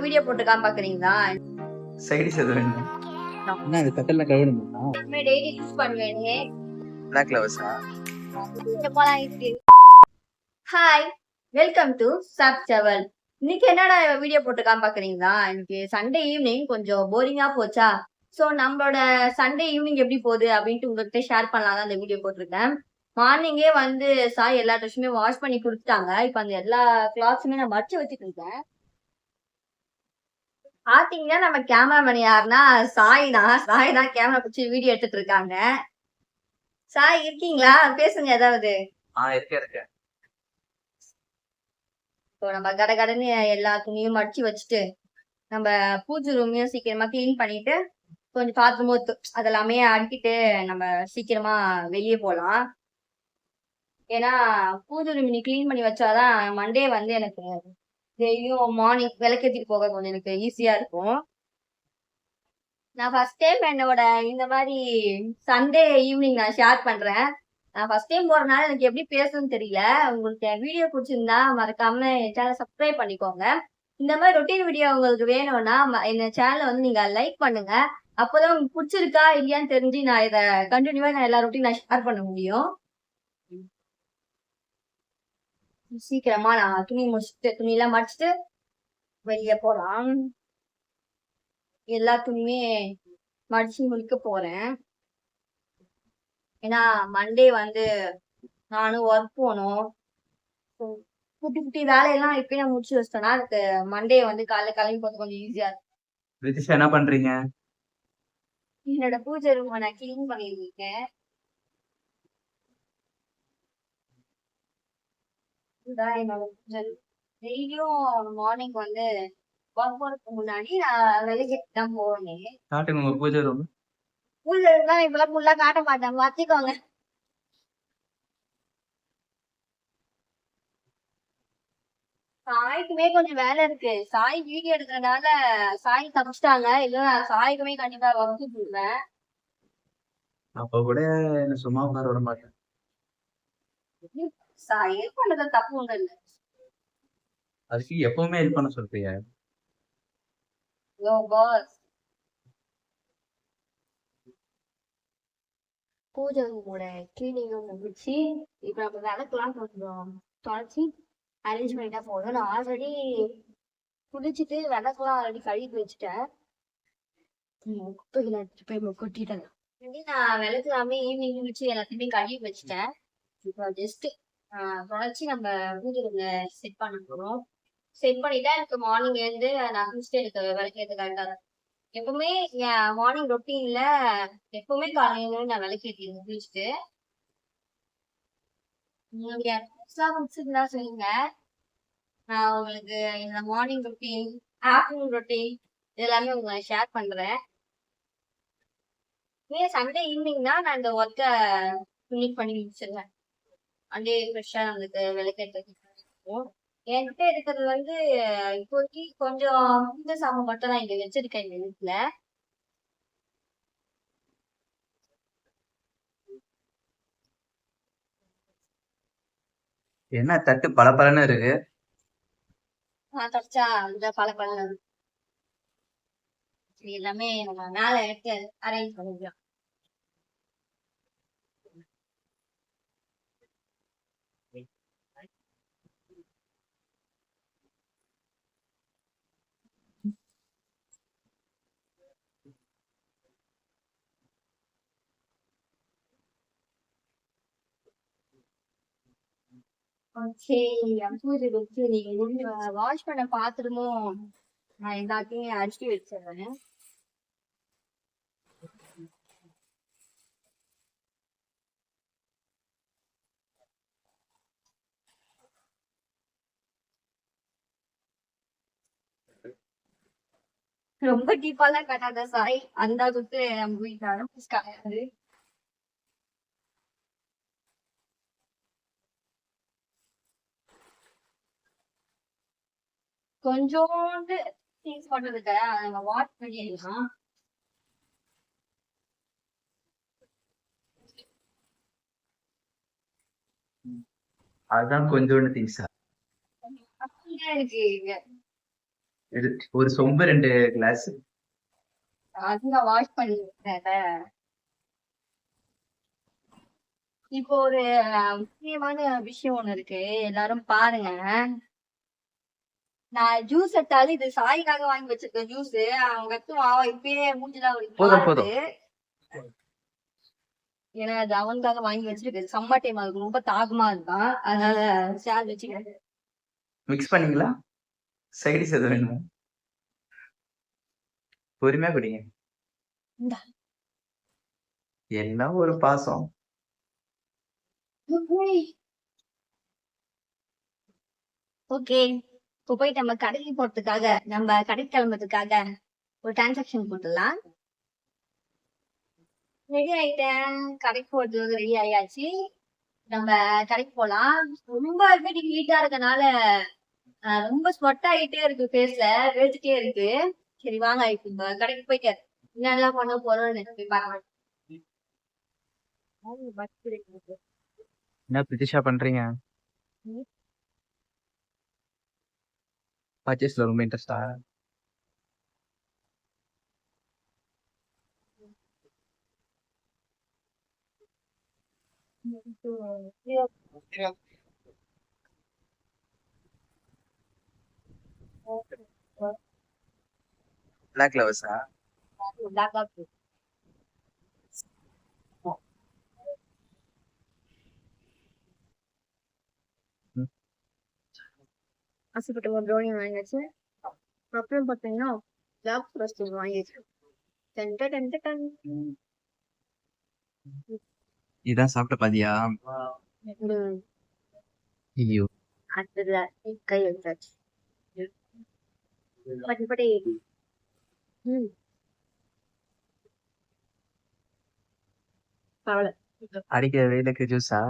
Video போட்டுக்காம பாக்குறீங்களா? Side dish எது வேணும்? என்ன அது கட்டெல்லாம் கழுவணுமா? டெய்லி யூஸ் பண்ணுவேனே. பிளாக் லவர்ஸா? ஹாய், வெல்கம் டு சப் செவல். இன்னைக்கு என்னடா வீடியோ போட்டுக்காம பாக்குறீங்களா? இன்னைக்கு சண்டே ஈவினிங் கொஞ்சம் போரிங்கா போச்சா? ஸோ நம்மளோட சண்டே ஈவினிங் எப்படி போகுது அப்படின்ட்டு உங்கள்கிட்ட ஷேர் பண்ணலாம் தான் அந்த வீடியோ போட்டிருக்கேன். மார்னிங்கே வந்து சாய் எல்லா ட்ரெஸ்ஸுமே வாஷ் பண்ணி கொடுத்துட்டாங்க. இப்போ அந்த எல்லா கிளாத்ஸுமே நான் மடிச்சு வச்சுட்டு இருக்கேன். பாத்தீங்கன்னா நம்ம கேமராமேன் யாருன்னா சாய் தான் கேமரா பிடிச்சி வீடியோ எடுத்துட்டு இருக்காங்க. சாய் இருக்கீங்களா? பேசுங்க ஏதாவது. இருக்கேன். இப்போ நம்ம கடகடன்னு எல்லா துணியும் மடிச்சு வச்சுட்டு நம்ம பூஜை ரூமையும் சீக்கிரமா கிளீன் பண்ணிட்டு கொஞ்சம் பாத்ரூம் அதெல்லாமே அடிக்கிட்டு நம்ம சீக்கிரமா வெளியே போலாம். ஏன்னா பூஜை ரூம் நீ கிளீன் பண்ணி வச்சாதான் மண்டே வந்து எனக்கு டெய்லியும் மார்னிங் விளக்கேற்றிட்டு போக கொஞ்சம் எனக்கு ஈஸியா இருக்கும். நான் ஃபர்ஸ்ட் டைம் என்னோட இந்த மாதிரி சண்டே ஈவினிங் நான் ஷேர் பண்றேன். நான் ஃபர்ஸ்ட் டைம் போறதுனால எனக்கு எப்படி பேசணும்னு தெரியல. உங்களுக்கு என் வீடியோ பிடிச்சிருந்தா மறக்காம என் சேனலை சப்ஸ்கிரைப் பண்ணிக்கோங்க. இந்த மாதிரி ரொட்டீன் வீடியோ உங்களுக்கு வேணும்னா இந்த சேனலை வந்து நீங்க லைக் பண்ணுங்க. அப்போதான் உங்களுக்கு பிடிச்சிருக்கா இல்லையான்னு தெரிஞ்சு நான் இதை கண்டினியூவா நான் எல்லா ரொட்டீன் நான் ஷேர் பண்ண முடியும். சீக்கிரமா நான் துணியெல்லாம் மடிச்சுட்டு வெளியே போலாம். எல்லா துணியுமே மடிச்சு முடிக்க போறேன். ஏன்னா மண்டே வந்து நானும் ஒர்க் போகணும். குட்டி குட்டி வேலையெல்லாம் இப்பயே நான் முடிச்சு வச்சிட்டேன்னா அதுக்கு மண்டே வந்து காலைல கிளம்பி போறது கொஞ்சம் ஈஸியா இருக்கும். என்ன பண்றீங்க? என்னோட பூஜை ரூம் நான் கிளீன் பண்ணிருக்கேன். என்னோட பூஜை டெய்லியும் மார்னிங் வந்து ஒர்க் போறதுக்கு முன்னாடி நான் விளக்கிட்டு தான் போவேன். காட்டுங்க உங்க பூஜை ரூம். பூஜை ரூம் தான் இப்பெல்லாம் ஃபுல்லா காட்ட மாட்டேன், வச்சுக்கோங்க. சாய்க்குமே கொஞ்சம் வேலை இருக்கு. சாய் வீடியோ எடுக்கிறதுனால சாய் தப்பிச்சிட்டாங்க. இல்ல சாய்க்குமே கண்டிப்பா வகுத்து போடுவேன். அப்ப கூட என்ன சும்மா உட்கார விட மாட்டேன். சாய் ஹெல்ப் பண்ணது தப்பு ஒண்ணும் இல்ல. அதுக்கு எப்பவுமே ஹெல்ப் பண்ண சொல்றீங்க. பூஜை ரூமோட கிளீனிங்கும் முடிச்சு இப்ப நம்ம விளக்கெல்லாம் கொஞ்சம் தொலைச்சி அரேஞ்ச் பண்ணிட்டா போதும். நான் ஆல்ரெடி குளிச்சுட்டு விளக்கெல்லாம் ஆல்ரெடி கழுவி வச்சுட்டேன். குப்பைகளை எடுத்துட்டு போய் கொட்டிட்டேன். நான் விளக்கு எல்லாமே ஈவினிங் குளிச்சு எல்லாத்தையுமே கழுவி வச்சுட்டேன். இப்போ ஜஸ்ட் தொலைச்சி நம்ம பூஜை ரூம்ல செட் பண்ண போறோம். செட் பண்ணிட்டா எனக்கு மார்னிங் எழுந்து நான் குளிச்சுட்டு எனக்கு விளக்கேற்ற கரெக்டா இருக்கும். எப்பவுமே என் மார்னிங் ரொட்டீன்ல எப்பவுமே காலையில நான் விளக்கேற்றிடுவேன் குளிச்சுட்டு. நீங்க பிடிச்சிருந்தா சொல்லுங்க. நான் உங்களுக்கு இந்த மார்னிங் ரொட்டீன், ஆஃப்டர்நூன் ரொட்டீன் இதெல்லாமே உங்களுக்கு ஷேர் பண்றேன். சண்டே ஈவினிங்னா நான் இந்த ஒர்க்கை ஃபினிஷ் பண்ணி முடிச்சிடுவேன். அப்படியே ஃப்ரெஷ்ஷா நம்மளுக்கு விளக்கேற்ற என்கிட்ட இருக்கிறது வந்து இப்போதைக்கு கொஞ்சம் இந்த சாமான் மட்டும் தான் இங்க வச்சிருக்கேன் எங்க வீட்டுல. என்ன தட்டு பளபளன்னு இருக்கு? தொடச்சா இந்த பல எல்லாமே நம்ம மேல எடுத்து அரேஞ்ச் பண்ணிக்கலாம். நீங்க வாஷ் பண்ண பாத்திரமும் நான் எல்லாத்தையுமே அரிசி வச்சிடுறேன். ரொம்ப டீப்பாலாம் கட்டாத சாய், அந்த அளவுக்கு நம்ம வீட்டாலும் கிடையாது. கொஞ்சோண்டு திங்ஸ் பண்றதுக்கு நம்ம வாஷ் பண்ணிடலாம். அதுதான் கொஞ்சோண்டு திங்ஸா? அப்படிதான் இருக்கு இங்க. ஒரு சொம்பு 2 கிளாஸ். அது நான் வாஷ் பண்ணி விட்டேன். இப்போ ஒரு முக்கியமான விஷயம் ஒண்ணு இருக்கு, எல்லாரும் பாருங்க. நான் ஜூஸ் எடுத்தாலும் இது சாய்க்காக வாங்கி வச்சிருக்கேன் ஜூஸ். அவங்க கத்துவான் இப்பயே மூஞ்சிலாம் ஒரு போதும் பாருது. போதும். ஏன்னா அது அவனுக்காக வாங்கி வச்சிருக்கேன். சம்மர் டைம் அதுக்கு ரொம்ப தாகமா இருக்கான், அதனால சார் வச்சுக்கிறேன். மிக்ஸ் பண்ணீங்களா? சைடிஸ் எதுவும் வேணுமா? பொறுமையா குடிங்க. இந்தா. என்ன ஒரு பாசம். ஓகே, இப்போ போயிட்டு நம்ம கடைக்கு போறதுக்காக, நம்ம கடைக்கு கிளம்புறதுக்காக ஒரு டிரான்சாக்ஷன் போட்டுடலாம். ரெடி ஆயிட்டேன், கடைக்கு போறதுக்கு ரெடி ஆயாச்சு. நம்ம கடைக்கு போலாம். ரொம்ப ஹீட்டா இருக்கனால ரொம்ப ஸ்வெட் ஆகிட்டே இருக்கு, ஃபேஸ்ல வேர்த்துட்டே இருக்கு. சரி வாங்க இப்போ இந்த கடைக்கு போயிட்டு என்னெல்லாம் பண்ண போறோம்னு போய் பார்க்கலாம். என்ன பிரிட்டிஷா பண்றீங்க? பர்ச்சேஸ்ல ரொம்ப இன்ட்ரெஸ்டா? பிளாக் லவர்ஸா? ஆசைப்பட்ட ஒரு ப்ரௌனி வாங்கியாச்சு. அப்புறம் பார்த்தீங்கன்னா பிளாக் ஃபாரஸ்ட் வாங்கியாச்சு. இதான் சாப்பிட்ட பாதியா? ஐயோ. அடுத்ததுல கை வச்சாச்சு. மற்றபடி பரவாயில்ல. அடிக்கிற வெயிலுக்கு ஜூஸா?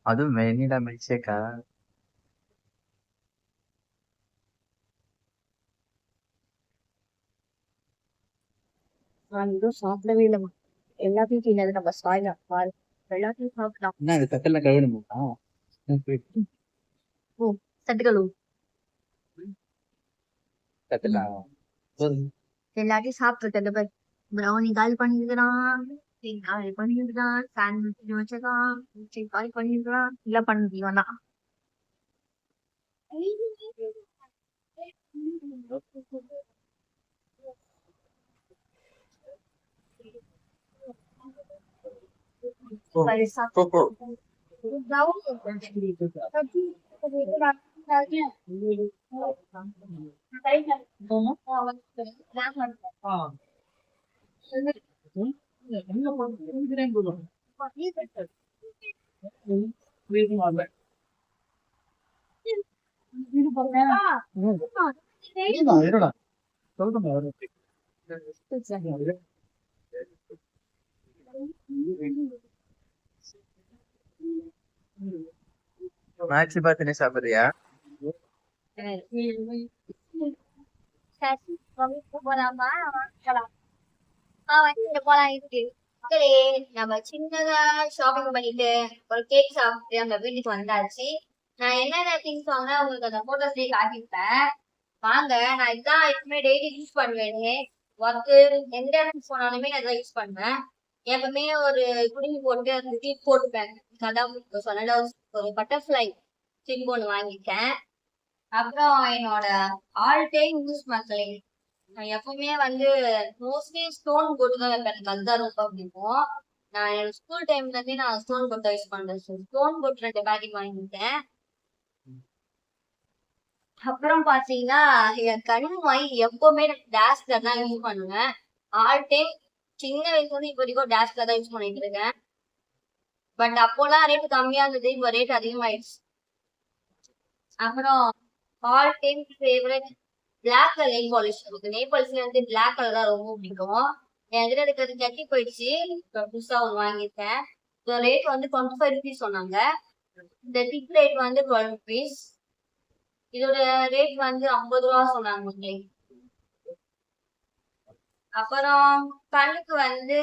அதுவும் வெண்ணிலா மில்க் ஷேக்கா? நான் எதுவும் சாப்பிடவே இல்லைம்மா. எல்லாத்தையும் தீனது நம்ம சாயலாம் பாரு. எல்லாத்தையும் சாப்பிடலாம். என்ன அது தட்டெல்லாம் கழுவணுமா? ஓ சட்டுகளு தட்டலாம் எல்லாத்தையும் சாப்பிட்டு பாரு. ப்ரௌனி காலி பண்ணிருக்கிறான், காலி பண்ணிருக்கிறான், சாண்ட்விச் வச்சிருக்கான், காலி பண்ணிருக்கிறான், எல்லாம் பண்ண முடியும் தான். மேட்ச் பார்த்துனே சாப்பிடுறியா? நம்ம சின்னதா ஷாப்பிங் பண்ணிட்டு ஒரு கேக் சாப்பிட்டு நம்ம வீட்டுக்கு வந்தாச்சு. நான் என்னென்ன திங்ஸ் வாங்கினா உங்களுக்கு அந்த போட்டோஸ்லயே காட்டியிருப்பேன். வாங்க, நான் இதுதான் எப்பவுமே டெய்லி யூஸ் பண்ணுவேனே. ஒர்க்கு எந்த இடத்துக்கு போனாலுமே நான் இதை யூஸ் பண்ணுவேன். எப்பவுமே ஒரு குடுமி போட்டு அந்த கிளிப் போட்டுப்பேன். அதான் சொன்ன ஒரு பட்டர்ஃப்ளை கிளிப் ஒன்று வாங்கிட்டேன். அப்புறம் என்னோட ஆல் டைம் யூஸ் மக்களே, நான் எப்பவுமே வந்து மோஸ்ட்லி ஸ்டோன் போட்டு தான் வைப்பேன். எனக்கு அதுதான் ரொம்ப பிடிக்கும். நான் என்னோட ஸ்கூல் டைம்ல இருந்தே நான் ஸ்டோன் போட்டு தான் யூஸ் பண்றேன். ஸ்டோன் போட்டு 2 பேக்கெட் வாங்கிட்டேன். அப்புறம் பாத்தீங்கன்னா என் கண்ணு வாங்கி எப்பவுமே டேஸ்கர் தான் யூஸ் பண்ணுவேன். ஆல் டைம் சின்ன வயசுல இருந்து இப்போ வரைக்கும் டேஸ்கர் தான் யூஸ் பண்ணிட்டு இருக்கேன். பட் அப்போலாம் ரேட் கம்மியா இருந்தது, இப்போ ரேட் அதிகமாயிடுச்சு. அப்புறம் all time favourite black colour nail polish. எனக்கு நெயில் பாலிஷ்ல வந்து பிளாக் கலர் தான் ரொம்ப பிடிக்கும். என் கிட்ட இருக்கிறது கட்டி போயிடுச்சு, புதுசா ஒன்று வாங்கிட்டேன். ரேட் வந்து 25 rupees சொன்னாங்க. இந்த டிப் ரேட் வந்து 12 rupees. இதோட ரேட் வந்து 50 ரூபா சொன்னாங்க. அப்புறம் கண்ணுக்கு வந்து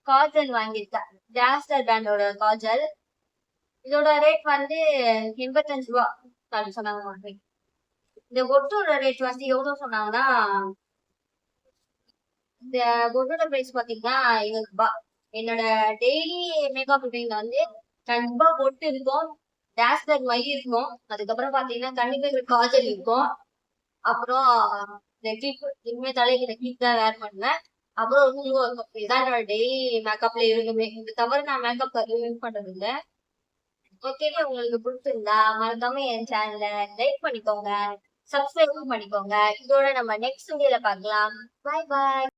காஜல் வாங்கியிருக்கேன், டாஸ்டர் பிராண்டோட காஜல். இதோட ரேட் வந்து 85 ரூபா சொன்னாங்க. இந்த பொட்டோட ரேட் வந்து எவ்வளவு சொன்னாங்கன்னா, இந்த பொட்டோட பிரைஸ் பாத்தீங்கன்னா 700 என்னோட டெய்லி மேக்கப் ரொட்டீன்ல வந்து கண்டிப்பா பொட்டு இருக்கும், டேஸ்லர் மை இருக்கும், அதுக்கப்புறம் பாத்தீங்கன்னா கண்டிப்பா காஜல் இருக்கும், அப்புறம் இந்த கிளிப் இனிமே தலைக்கு இந்த கிளிப் தான் வேர் பண்ணுவேன், அப்புறம் ஒரு glue இருக்கும். இதுதான் என்னோட டெய்லி மேக்கப்ல இருக்குமே. இது தவிர நான் மேக்கப் யூஸ் பண்றது இல்ல. ஓகே, உங்களுக்கு பிடிச்சிருந்தா மறக்காம என் சேனலை லைக் பண்ணிக்கோங்க, சப்ஸ்கிரைபும் பண்ணிக்கோங்க. இதோட நம்ம நெக்ஸ்ட் வீடியோல பார்க்கலாம். பாய் பாய்.